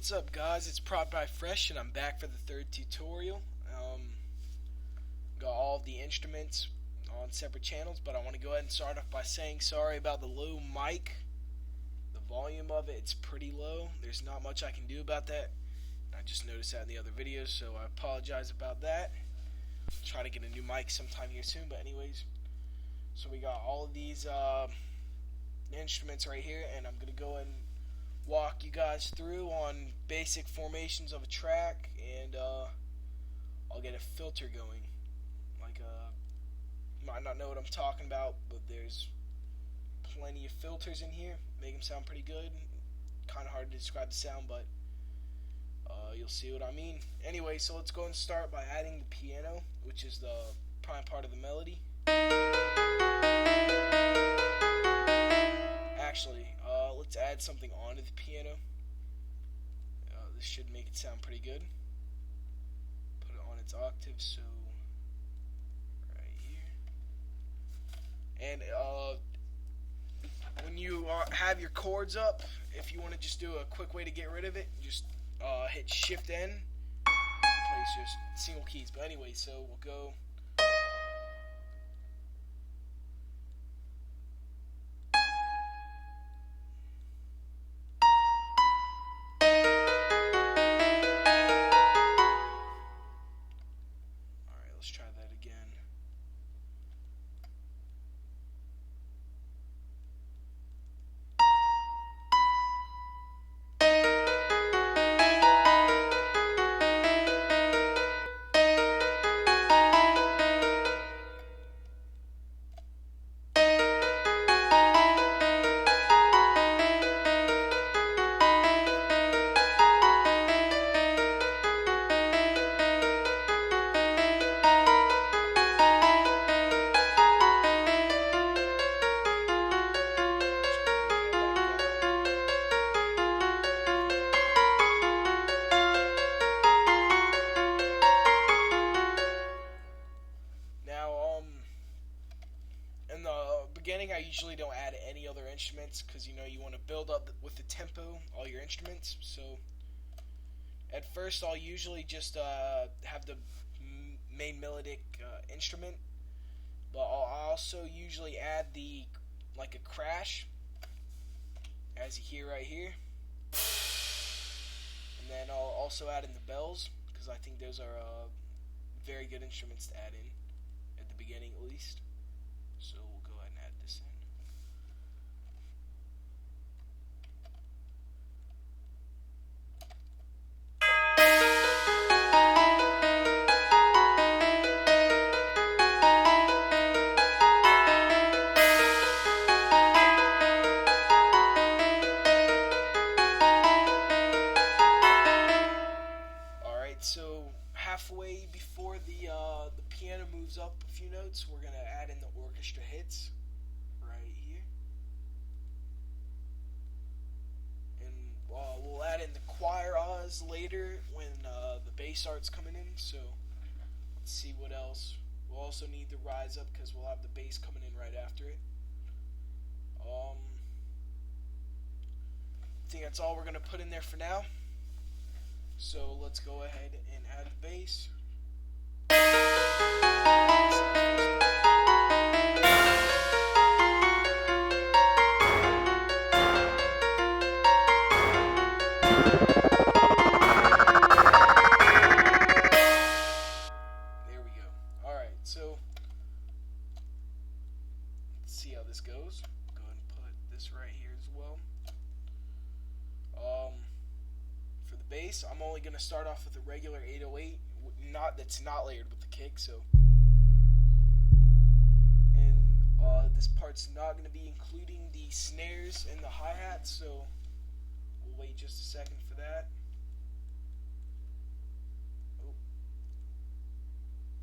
What's up guys, it's Prod by Fresh and I'm back for the third tutorial. Got all of the instruments on separate channels, but I want to go ahead and start off by saying sorry about the low mic. The volume of it's pretty low. There's not much I can do about that. I just noticed that in the other videos, so I apologize about that. Try to get a new mic sometime here soon, but anyways. So we got all of these instruments right here, and I'm going to go and walk you guys through on basic formations of a track, and I'll get a filter going. You might not know what I'm talking about, but there's plenty of filters in here. Make them sound pretty good. Kind of hard to describe the sound, but you'll see what I mean. Anyway, so let's go and start by adding the piano, which is the prime part of the melody. Actually, let's add something onto the piano. This should make it sound pretty good. Put it on its octave, so right here. And when you have your chords up, if you want to just do a quick way to get rid of it, just hit Shift N, place just single keys. But anyway, so we'll go. Try that again. I usually don't add any other instruments because you want to build up with the tempo all your instruments. So at first I'll usually just have the main melodic instrument, but I'll also usually add a crash, as you hear right here, and then I'll also add in the bells because I think those are very good instruments to add in at the beginning at least. So we'll go ahead and add this in. Alright, so halfway before the piano moves up a few notes, we're going to add in the orchestra hits right here. And we'll add in the choir ahs later when the bass starts coming in. So let's see what else. We'll also need the rise up because we'll have the bass coming in right after it. I think that's all we're going to put in there for now. So let's go ahead and add the bass. There we go. Alright, so let's see how this goes. Go ahead and put this right here as well. For the bass, I'm only going to start off with a regular 808, that's not layered with the kick, so. And this part's not going to be including the snares and the hi-hats, so we'll wait just a second for that. Oh.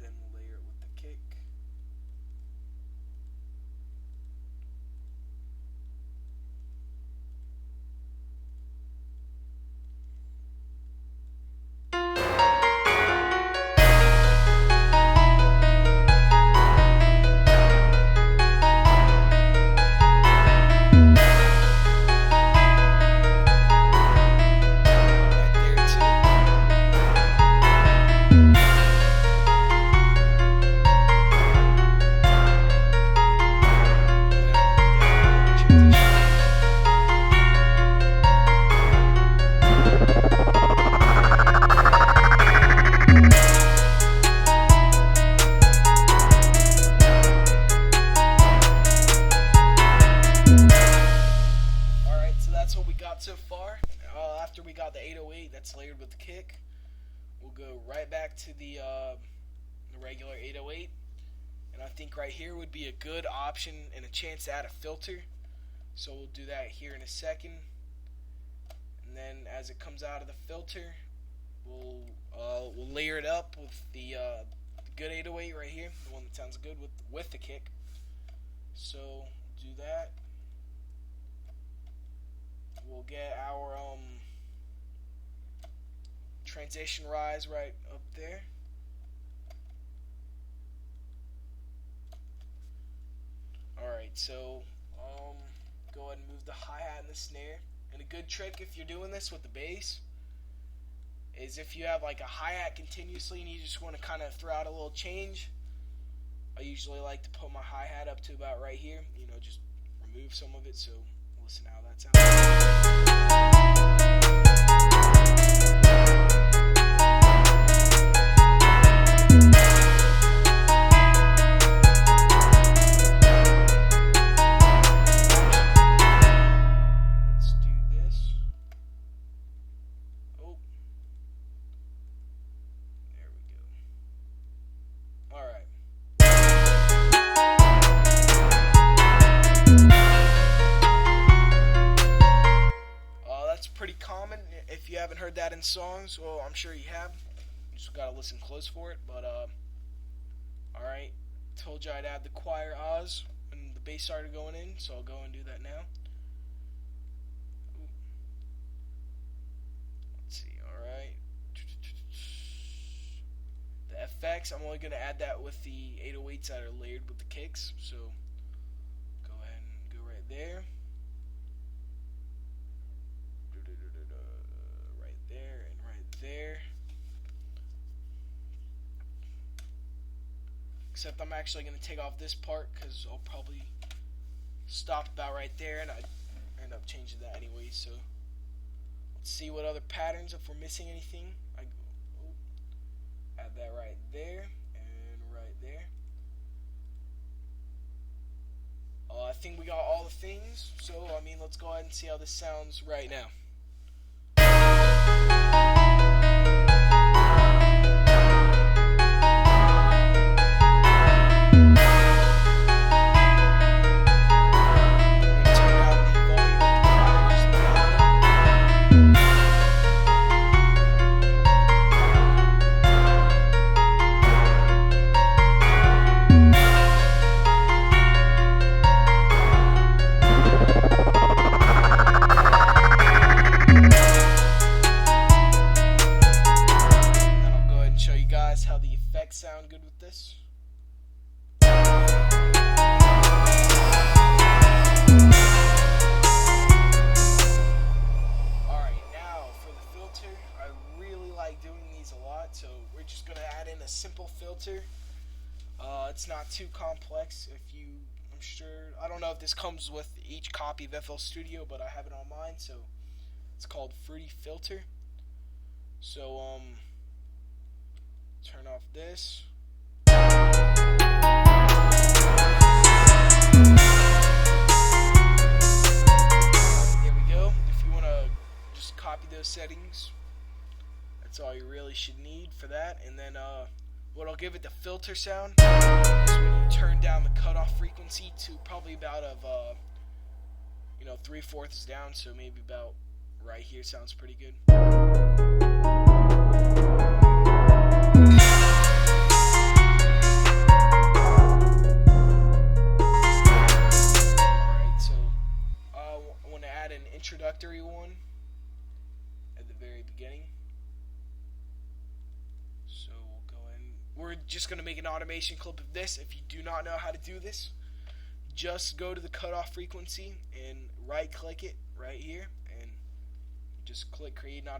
Then we'll layer it with the kick. after we got the 808 that's layered with the kick, we'll go right back to the regular 808. And I think right here would be a good option and a chance to add a filter. So we'll do that here in a second. And then as it comes out of the filter, we'll layer it up with the good 808 right here, the one that sounds good with the kick. So do that. We'll get our transition rise right up there. Alright, so go ahead and move the hi-hat and the snare. And a good trick if you're doing this with the bass is if you have like a hi-hat continuously and you just want to kind of throw out a little change, I usually like to put my hi-hat up to about right here, you know, just remove some of it. So listen to how that sounds. Pretty common. If you haven't heard that in songs, well, I'm sure you have. You just gotta listen close for it. But alright, told you I'd add the choir Oz when the bass started going in, so I'll go and do that now. Let's see. Alright, the effects, I'm only gonna add that with the 808s that are layered with the kicks, so go ahead and go right there. There. Except I'm actually going to take off this part because I'll probably stop about right there and I'd end up changing that anyway. So let's see what other patterns, if we're missing anything. Add that right there and right there. I think we got all the things, so I mean, let's go ahead and see how this sounds right now. How the effects sound good with this. Alright, now for the filter, I really like doing these a lot, so we're just going to add in a simple filter. It's not too complex. I'm sure, I don't know if this comes with each copy of FL Studio, but I have it on mine, so it's called Fruity Filter. So, turn off this. There we go. If you want to just copy those settings, that's all you really should need for that. And then what I'll give it the filter sound is when you turn down the cutoff frequency to probably about 3/4 down, so maybe about right here sounds pretty good. Introductory one at the very beginning. So we'll go in. We're just going to make an automation clip of this. If you do not know how to do this, just go to the cutoff frequency and right click it right here and just click create an automation.